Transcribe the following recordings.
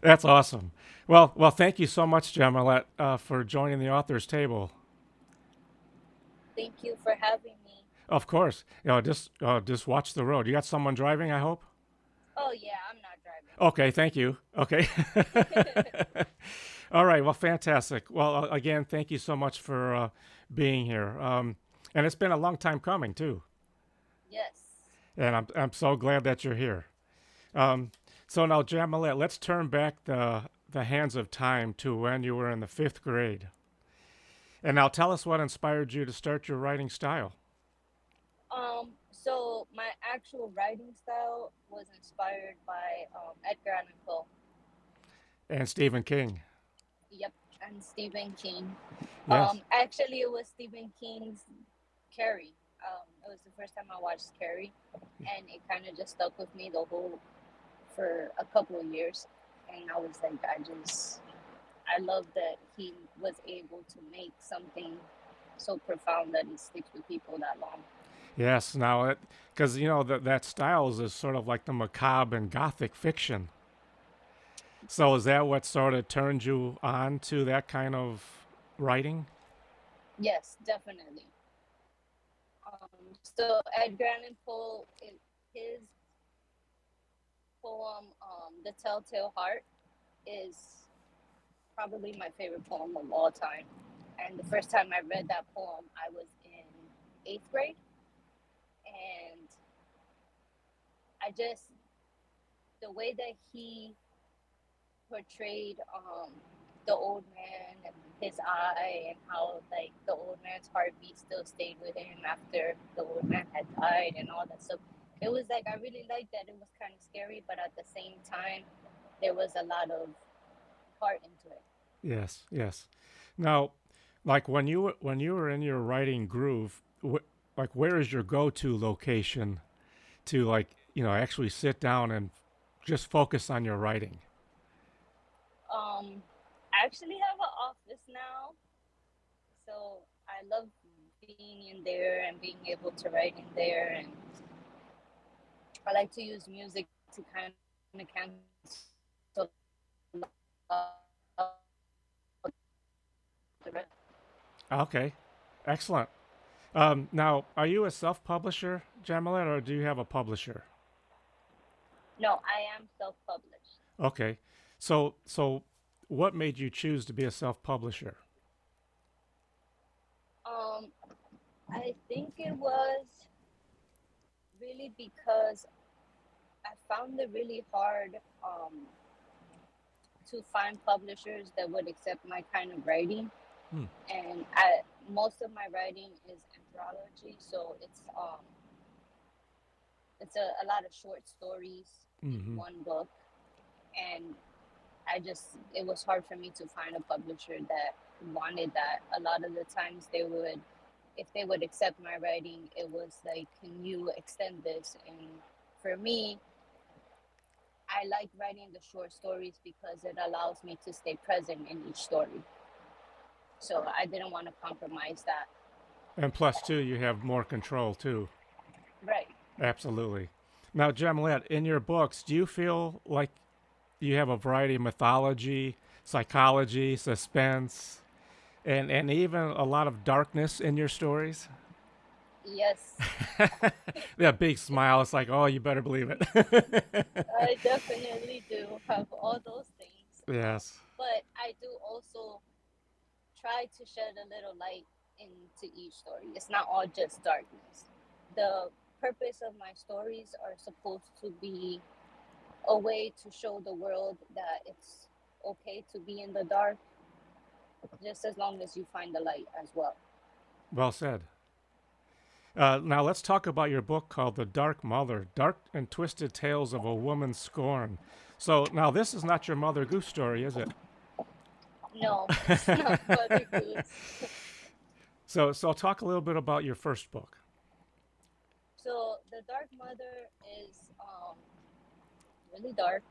That's awesome. Well, thank you so much, Jamilette, for joining the author's table. Thank you for having me. Of course, just watch the road. You got someone driving, I hope. Oh yeah, I'm not driving. Okay, thank you. Okay. All right. Well, fantastic. Well, again, thank you so much for being here. And it's been a long time coming too. Yes. And I'm so glad that you're here. Um, so now, Jamilette, let's turn back the hands of time to when you were in the fifth grade. And now tell us what inspired you to start your writing style. So my actual writing style was inspired by Edgar Allan Poe. And Stephen King. Yep, and Stephen King. Yes. Actually, it was Stephen King's Carrie. It was the first time I watched Carrie, and it kind of just stuck with me the whole for a couple of years. And I was like, I love that he was able to make something so profound that it sticks with people that long. Yes. Now, because you know that styles is sort of like the macabre and gothic fiction. So is that what sort of turned you on to that kind of writing? Yes, definitely. So Edgar Allan Poe, his poem, "The Telltale Heart," is probably my favorite poem of all time. And the first time I read that poem, I was in eighth grade, and I just the way that he portrayed the old man and his eye and how like the old man's heartbeat still stayed with him after the old man had died and all that stuff. It was like I really liked that. It was kind of scary, but at the same time, there was a lot of heart into it. Yes, yes. Now, like when you were in your writing groove, like where is your go-to location to like actually sit down and just focus on your writing? I actually have an office now, so I love being in there and being able to write in there. And I like to use music to kind of cancel out the rest. Okay, excellent. Now, are you a self-publisher, Jamilette, or do you have a publisher? No, I am self-published. Okay, so what made you choose to be a self-publisher? Um, I think it was really because I found it really hard to find publishers that would accept my kind of writing. Hmm. And most of my writing is anthology, so it's a lot of short stories in Mm-hmm. one book. And it was hard for me to find a publisher that wanted that. A lot of the times if they would accept my writing, it was like, can you extend this? And for me, I like writing the short stories because it allows me to stay present in each story. So I didn't want to compromise that. And plus, too, you have more control too. Right. Absolutely. Now, Jamilette, in your books, do you feel like you have a variety of mythology, psychology, suspense, and even a lot of darkness in your stories? Yes, That big smile, it's like, oh, you better believe it. I definitely do have all those things. Yes. But I do also try to shed a little light into each story. It's not all just darkness. The purpose of my stories are supposed to be a way to show the world that it's okay to be in the dark, just as long as you find the light as well. Well said. Now let's talk about your book called The Dark Mother, Dark and Twisted Tales of a Woman's Scorn. So now this is not your Mother Goose story, is it? No, it's not Mother Goose. So talk a little bit about your first book. So the Dark Mother is really dark.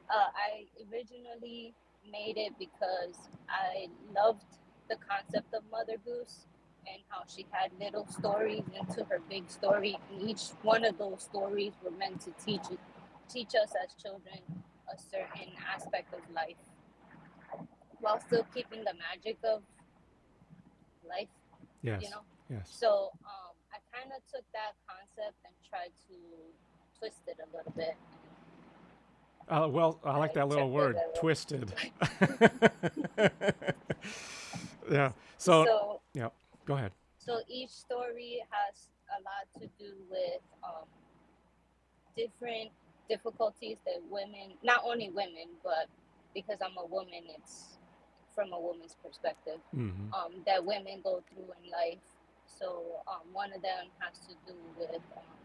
I originally made it because I loved the concept of Mother Goose and how she had little stories into her big story, and each one of those stories were meant to teach teach us as children a certain aspect of life while still keeping the magic of life, you Yes. know. Yes. So I kind of took that concept and tried to twist it a little bit. Well, I like I that little turned it word, a little. twisted. Yeah. So, So yeah. Go ahead. so each story has a lot to do with different difficulties that women, not only women, but because I'm a woman, it's from a woman's perspective, Mm-hmm. that women go through in life. So one of them has to do with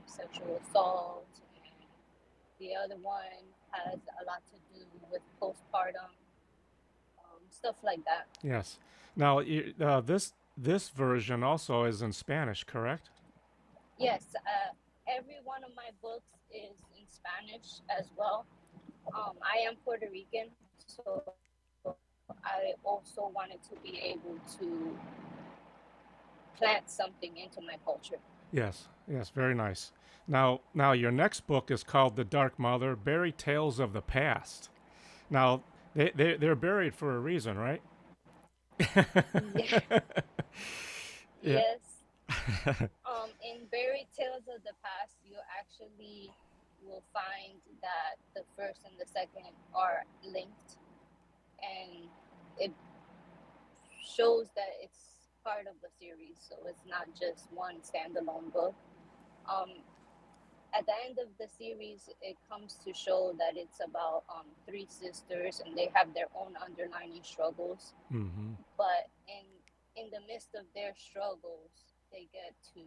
sexual assault, and the other one has a lot to do with postpartum, stuff like that. Yes. Now, this version also is in Spanish, correct? Yes, every one of my books is in Spanish as well. I am Puerto Rican, so I also wanted to be able to plant something into my culture. Yes. Yes. Very nice. Now your next book is called The Dark Mother: Buried Tales of the Past. Now, they're buried for a reason, right? Yeah. Yeah. Yes. In Buried Tales of the Past, you actually will find that the first and the second are linked, and it shows that it's part of the series, so it's not just one standalone book. Um, at the end of the series, it comes to show that it's about three sisters, and they have their own underlying struggles. Mm-hmm. But in the midst of their struggles, they get to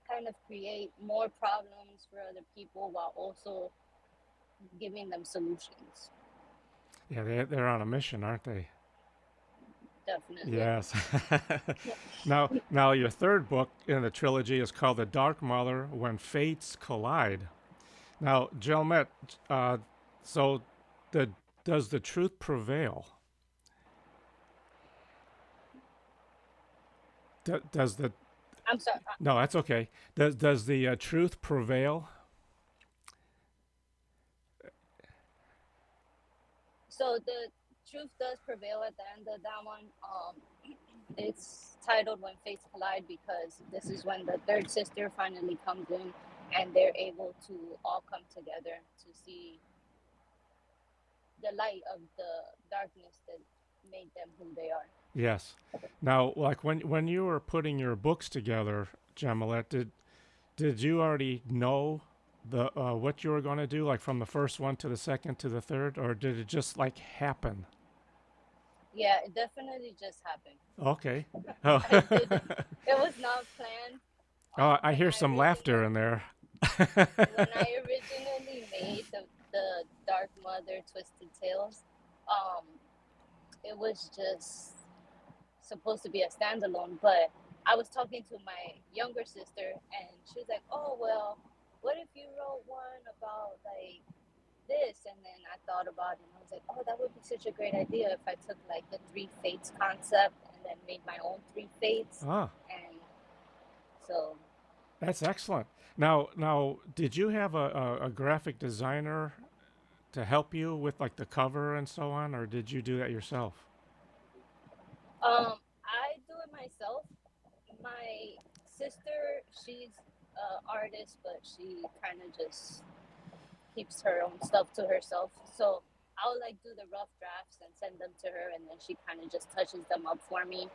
kind of create more problems for other people while also giving them solutions. Yeah, they're on a mission, aren't they? Definitely. Yes. Now your third book in the trilogy is called The Dark Mother: When Fates Collide. Now, Jelmet, uh, so the does the truth prevail? Does the I'm sorry. no? That's okay. Does the truth prevail? So the truth does prevail at the end of that one. It's titled When Fates Collide because this is when the third sister finally comes in and they're able to all come together to see the light of the darkness that made them who they are. Yes. Now, like when you were putting your books together, Jamilette, did you already know the what you were going to do, like from the first one to the second to the third, or did it just like happen? Yeah, it definitely just happened. Okay. Oh, I didn't. It was not planned. oh, I When hear I some laughter originally in there. made the Dark Mother Twisted Tales, um, it was just supposed to be a standalone. But I was talking to my younger sister, and she was like, "Oh well, what if you wrote one about like this?" And then I thought about it, and I was like, "Oh, that would be such a great idea if I took like the three fates concept and then made my own three fates." Ah, And so that's excellent. Now, did you have a graphic designer to help you with like the cover and so on, or did you do that yourself? I do it myself. My sister, she's an artist, but she kind of just keeps her own stuff to herself. So I'll like do the rough drafts and send them to her, and then she kind of just touches them up for me.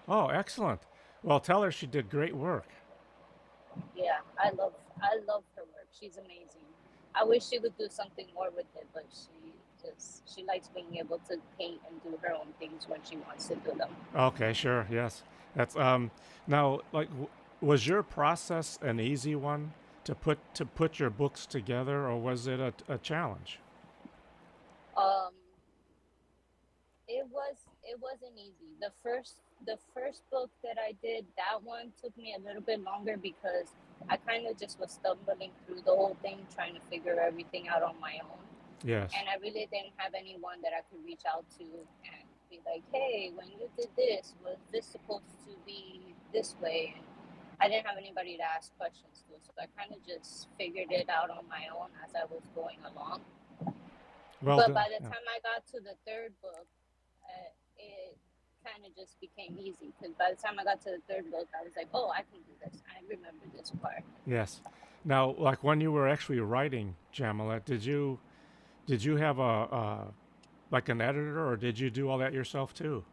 Oh, excellent. Well, tell her she did great work. Yeah, I love her work. She's amazing. I wish she would do something more with it, but she likes being able to paint and do her own things when she wants to do them. Okay, sure. Yes. That's now like was your process an easy one to put your books together, or was it a challenge? Um, it wasn't easy. The first book that I did, that one took me a little bit longer because I kind of just was stumbling through the whole thing, trying to figure everything out on my own. Yes. And I really didn't have anyone that I could reach out to and be like, "Hey, when you did this, was this supposed to be this way?" And I didn't have anybody to ask questions to, so I kind of just figured it out on my own as I was going along. Well But done. by the Yeah. time I got to the third book, it kind of just became easy because by the time I got to the third book, I was like, oh, I can do this. I remember this part. Yes. Now, like when you were actually writing Jamilette, did you have like an editor, or did you do all that yourself too?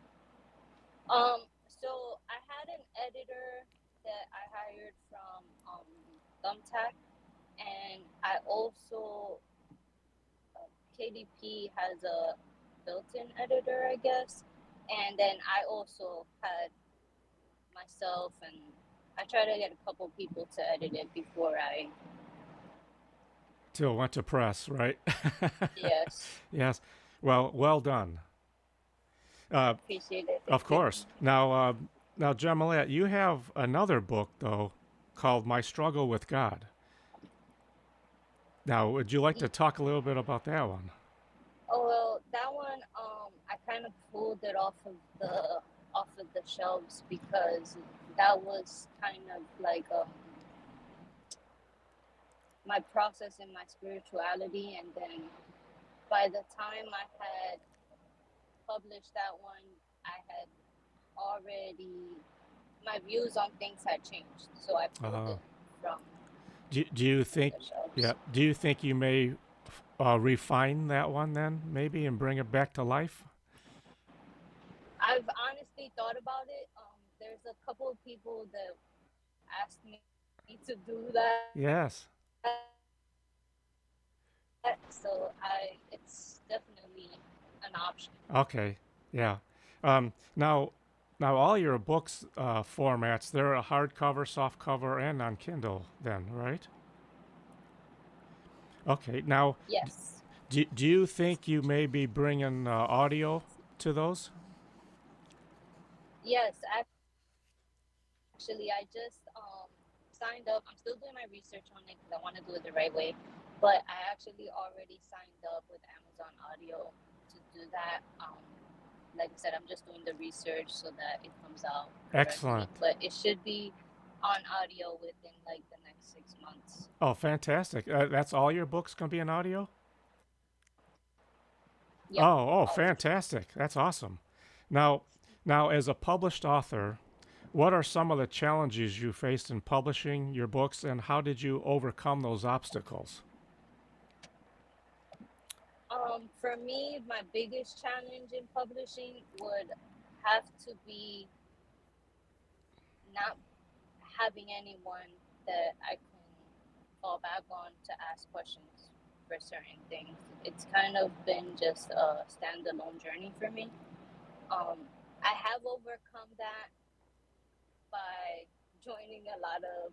So I had an editor that I hired from Thumbtack, and I also KDP has a built-in editor, I guess, and then I also had myself, and I try to get a couple people to edit it before I. Till went to press, right? Yes, Yes. Well, well done. Uh, appreciate it. Thank of you. course. Now, Jamilette, you have another book though called "My Struggle with God." Now, would you like to talk a little bit about that one? Oh well, that one I kind of pulled it off of the shelves because that was kind of like my process in my spirituality, and then by the time I had published that one, I had already my views on things had changed, so I pulled Uh, it from do you from think? the shelves. Yeah. Do you think you may refine that one then, maybe, and bring it back to life? I've honestly thought about it. There's a couple of people that asked me to do that, Yes. so it's definitely an option. Okay. Yeah. Now, all your books formats, they're a hardcover, softcover, and on Kindle. Then, right? Okay. Now, Yes, do you think you may be bringing audio to those? yes. Actually, I just signed up. I'm still doing my research on it because I want to do it the right way. But I actually already signed up with Amazon Audio to do that. Like I said, I'm just doing the research so that it comes out correctly. Excellent. But it should be on audio within like the next 6 months. Oh, fantastic. That's all your books gonna be in audio? Yep, Oh, all of them. fantastic. That's awesome. Now, as a published author, what are some of the challenges you faced in publishing your books, and how did you overcome those obstacles? For me, my biggest challenge in publishing would have to be not having anyone that I can fall back on to ask questions for certain things. It's kind of been just a standalone journey for me. Um, I have overcome that by joining a lot of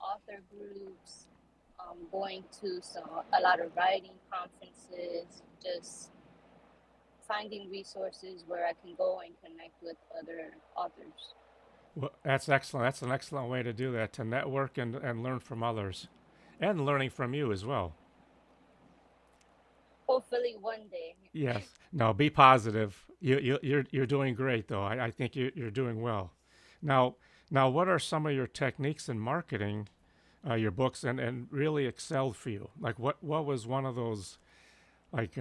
author groups, going to a lot of writing conferences, just finding resources where I can go and connect with other authors. Well, that's excellent. That's an excellent way to do that, to network and learn from others, and learning from you as well. Hopefully, one day. Yes. No, be positive. You're doing great though. I think you're doing well. Now, what are some of your techniques in marketing your books and really excelled for you? Like what was one of those like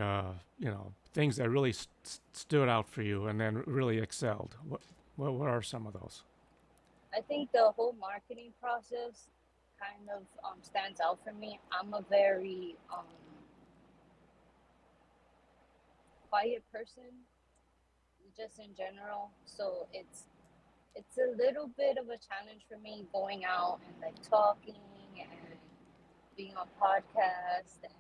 things that really stood out for you and then really excelled? What are some of those? I think the whole marketing process kind of stands out for me. I'm a very quiet person, just in general, so it's a little bit of a challenge for me going out and like talking and being on podcasts and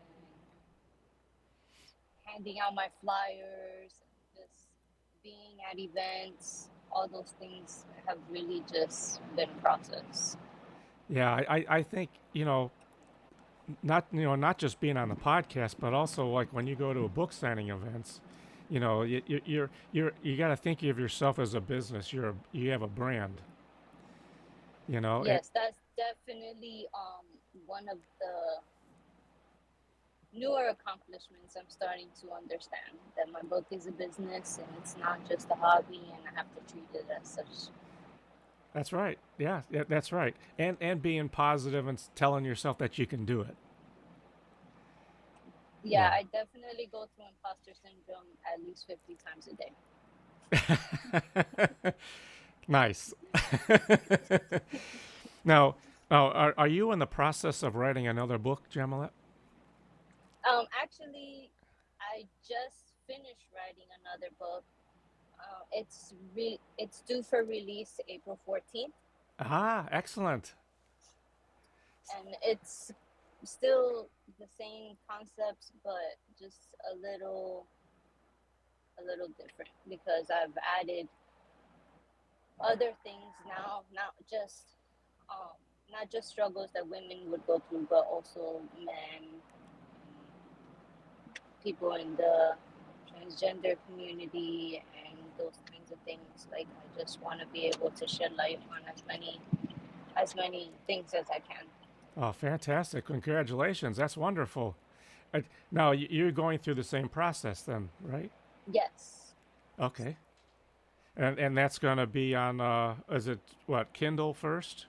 handing out my flyers and just being at events. All those things have really just been a process. Yeah, I think not just being on the podcast, but also like when you go to a book signing events, you got to think of yourself as a business. You have a brand, and Yes, that's definitely one of the newer accomplishments. I'm starting to understand that my book is a business and it's not just a hobby, and I have to treat it as such. That's right. Yeah, yeah, that's right. And being positive and telling yourself that you can do it. Yeah, Yeah. I definitely go through imposter syndrome at least 50 times a day. Nice. Now, are you in the process of writing another book, Jamilette? Actually, I just finished writing another book. It's due for release April 14th, Ah, excellent. and it's still the same concepts, but just a little different because I've added other things now, um, not just struggles that women would go through, but also men, people in the transgender community, and those kinds of things. Like I just want to be able to shed light on as many things as I can. Oh, fantastic. Congratulations. That's wonderful. Now, you're going through the same process then, right? Yes. Okay. And that's going to be on, is it what, Kindle first?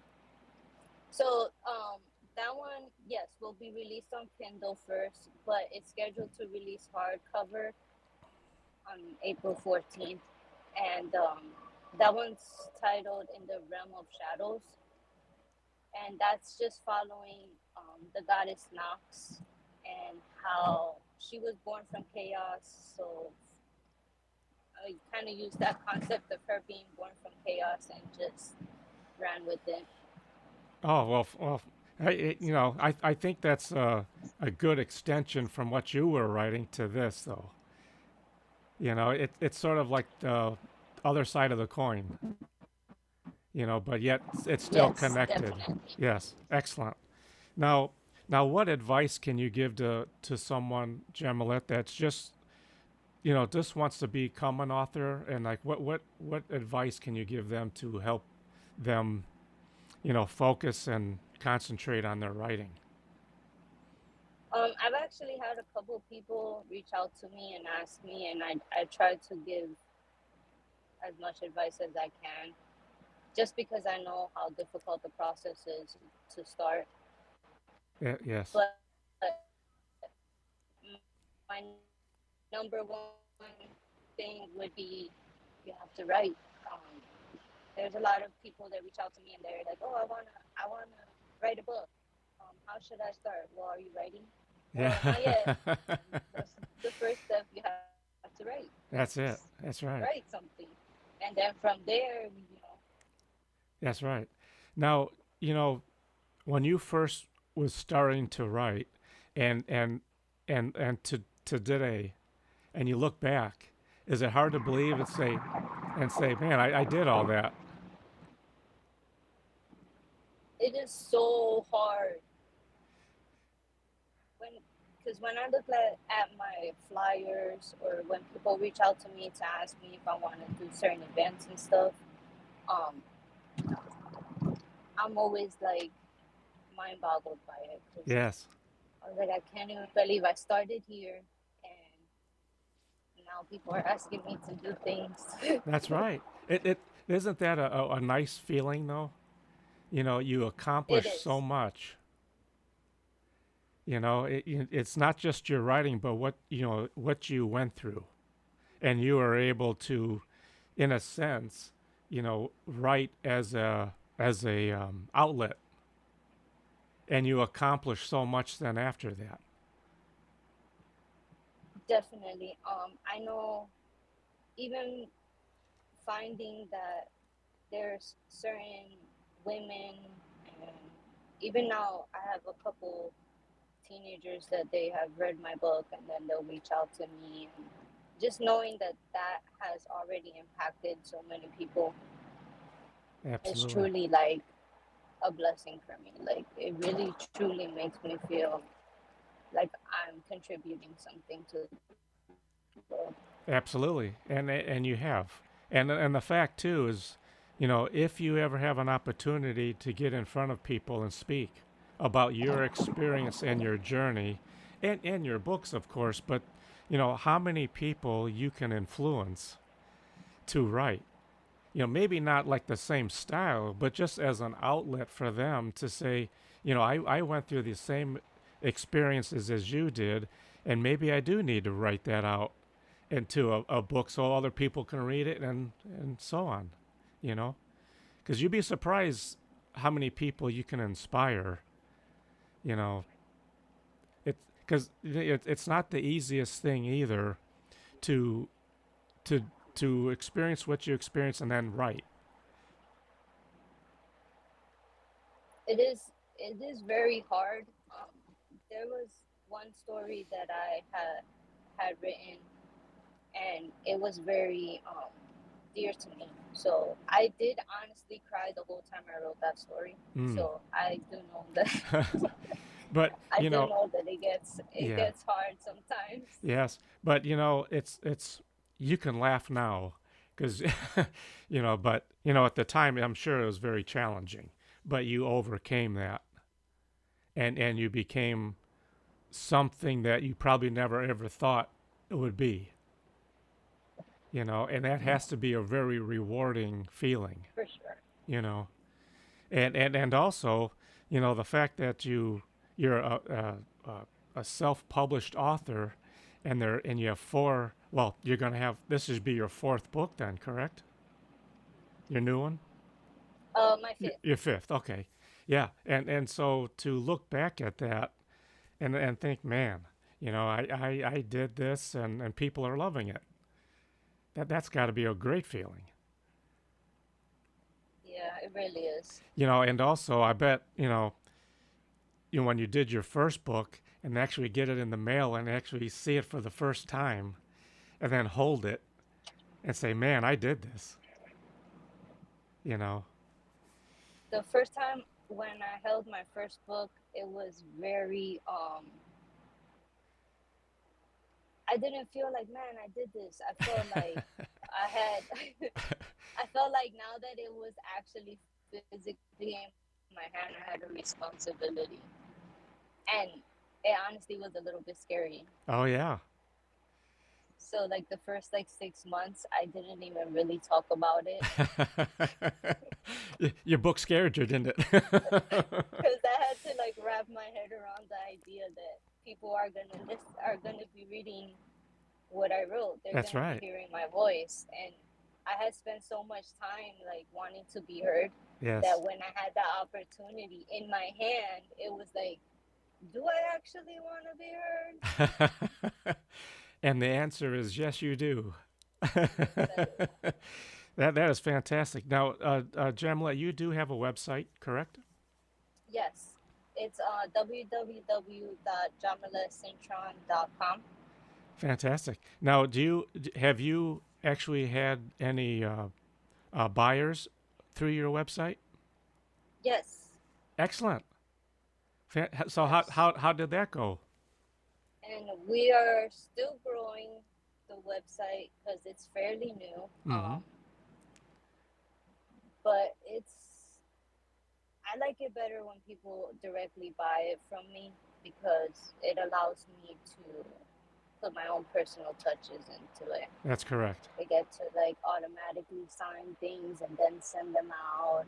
So that one, yes, will be released on Kindle first, but it's scheduled to release hardcover on April 14th, and that one's titled "In the Realm of Shadows," and that's just following the goddess Nox and how she was born from chaos. So I kind of used that concept of her being born from chaos and just ran with it. Oh, I think that's a good extension from what you were writing to this, though. It's sort of like the other side of the coin, but yet it's still Yes, connected. definitely. Yes, excellent. Now, now, what advice can you give to someone, Jamilette, that's just wants to become an author, and like, what advice can you give them to help them, focus and concentrate on their writing? I've actually had a couple people reach out to me and ask me, and I try to give as much advice as I can, just because I know how difficult the process is to start. Yes. But my number one thing would be you have to write. Um, there's a lot of people that reach out to me and they're like, "Oh, I wanna write a book. How should I start?" Well, are you writing? Well, Yeah. not yet. That's the first step. You have to write. That's Just it. That's right. write something, and then from there. That's right. Now, you know, when you first was starting to write and to today and you look back, is it hard to believe and say, man, I did all that? It is so hard when because when I look at my flyers or when people reach out to me to ask me if I want to do certain events and stuff, um, I'm always like mind boggled by it because Yes. I was like, I can't even believe I started here and now people are asking me to do things. That's right. It isn't that a nice feeling though? You It accomplish so is. much. It's not just your writing, but what you went through, and you are able to, in a sense, write as a outlet, and you accomplish so much then after that. Definitely. I know even finding that there's certain women, and even now I have a couple teenagers that they have read my book and then they'll reach out to me, and just knowing that that has already impacted so many people is Absolutely. truly like a blessing for me. Like it really truly makes me feel like I'm contributing something to the world. Absolutely, and you have, and the fact too is, if you ever have an opportunity to get in front of people and speak about your experience and your journey, and your books, of course, but how many people you can influence to write. maybe not like the same style, but just as an outlet for them to say, I went through the same experiences as you did, and maybe I do need to write that out into a book so other people can read it and so on, you know? Because you'd be surprised how many people you can inspire, you know? It, because it's not the easiest thing either to to to experience what you experience and then write. It is very hard. There was one story that I had written, and it was very dear to me. So I did honestly cry the whole time I wrote that story. Mm. So I do know that But I do know that it yeah, gets hard sometimes. yes, but it's you can laugh now because but at the time I'm sure it was very challenging, but you overcame that and you became something that you probably never ever thought it would be, and that has to be a very rewarding feeling, For sure. you know, and also, the fact that you're a self-published author, and you have four. Well, you're gonna have this should be your fourth book then, correct? Your new one. My fifth. Your fifth. Okay, yeah, and so to look back at that and think, man, I did this and people are loving it. That's got to be a great feeling. Yeah, it really is. And also I bet when you did your first book and actually get it in the mail and actually see it for the first time and then hold it and say, man, I did this, you know. The first time when I held my first book, it was very I didn't feel like, man, I did this. I felt like I had I felt like now that it was actually physically in my hand, I had a responsibility. And it honestly was a little bit scary. Oh yeah. So like the first like 6 months, I didn't even really talk about it Your book scared you, didn't it? because I had to like wrap my head around the idea that people are gonna be reading what I wrote. They're That's gonna be right. hearing my voice, and I had spent so much time like wanting to be heard that Yes. when I had that opportunity in my hand, it was like, do I actually want to be heard? And the answer is yes, you do. Yes, I do. That is fantastic. Now, Jamila, you do have a website, correct? Yes, it's www.jamilecintron.com. Fantastic. Now, have you actually had any buyers through your website? Yes, Excellent. So yes, how did that go? and we are still growing the website because it's fairly new. Mm-hmm. But I like it better when people directly buy it from me because it allows me to put my own personal touches into it. That's correct. I get to like automatically sign things and then send them out.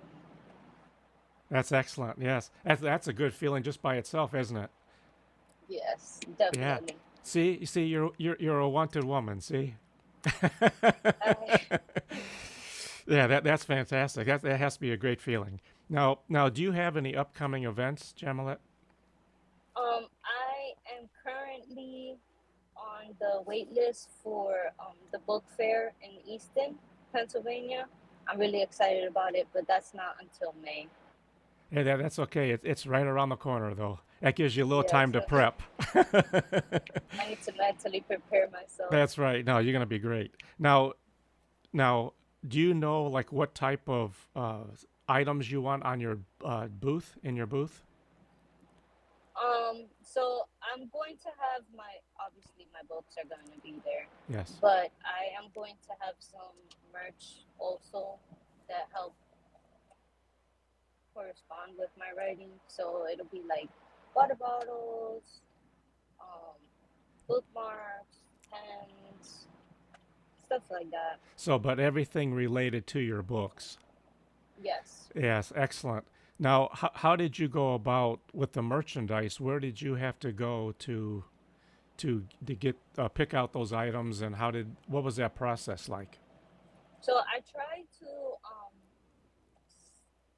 That's excellent. Yes, that's a good feeling just by itself, isn't it? Yes, Yeah. definitely. See, you're a wanted woman. See. I, Yeah, that's fantastic. That has to be a great feeling. Now, do you have any upcoming events, Jamilette? I am currently on the wait list for the book fair in Easton, Pennsylvania. I'm really excited about it, but that's not until May. Hey, that's okay. It's right around the corner, though. That gives you a little Yeah, time to so prep. I need to mentally prepare myself. That's right. No, you're gonna be great. Now, do you know like what type of items you want on your booth in your booth? So I'm going to have obviously my books are going to be there, Yes, but I am going to have some merch also that help correspond with my writing. So it'll be like water bottles, um, bookmarks, pens, stuff like that. So, but everything related to your books. Yes. Yes, excellent. Now, how did you go about with the merchandise? Where did you have to go to get pick out those items, and what was that process like? So I try to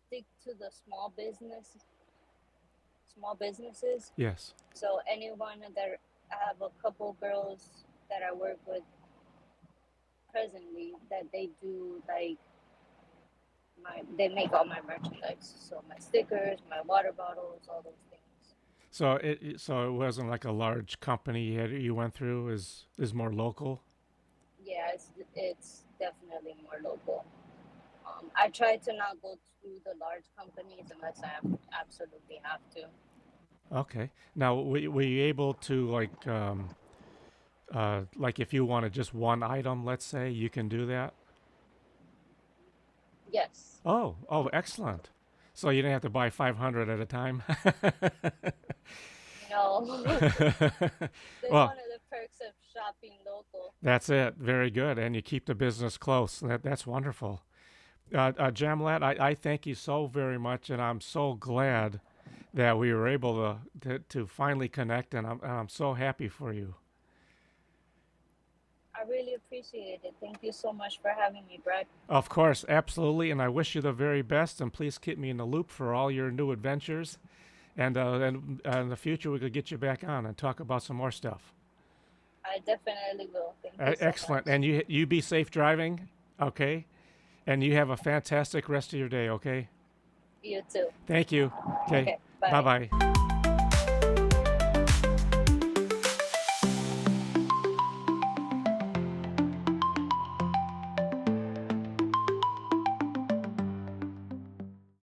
stick to the small businesses. Yes. So anyone that I have a couple girls that I work with presently that they do like they make all my merchandise. So my stickers, my water bottles, all those things. So it wasn't like a large company you went through. Is more local. Yeah, it's definitely more local. I try to not go to the large companies unless I absolutely have to. Okay. Now, were you able to like if you wanted just one item, let's say, you can do that? Yes. Oh, excellent. So you didn't have to buy 500 at a time? No. That's Well, one of the perks of shopping local. that's it. Very good. And you keep the business close. That's wonderful. Jamilette, I thank you so very much, and I'm so glad that we were able to finally connect, and I'm so happy for you. I really appreciate it. Thank you so much for having me, Brad. Of course, absolutely, and I wish you the very best, and please keep me in the loop for all your new adventures, and in the future we could get you back on and talk about some more stuff. I definitely will. Thank you so Excellent, much. and you be safe driving, okay? And you have a fantastic rest of your day, okay? You too. Thank you. Okay, Okay, bye bye. bye.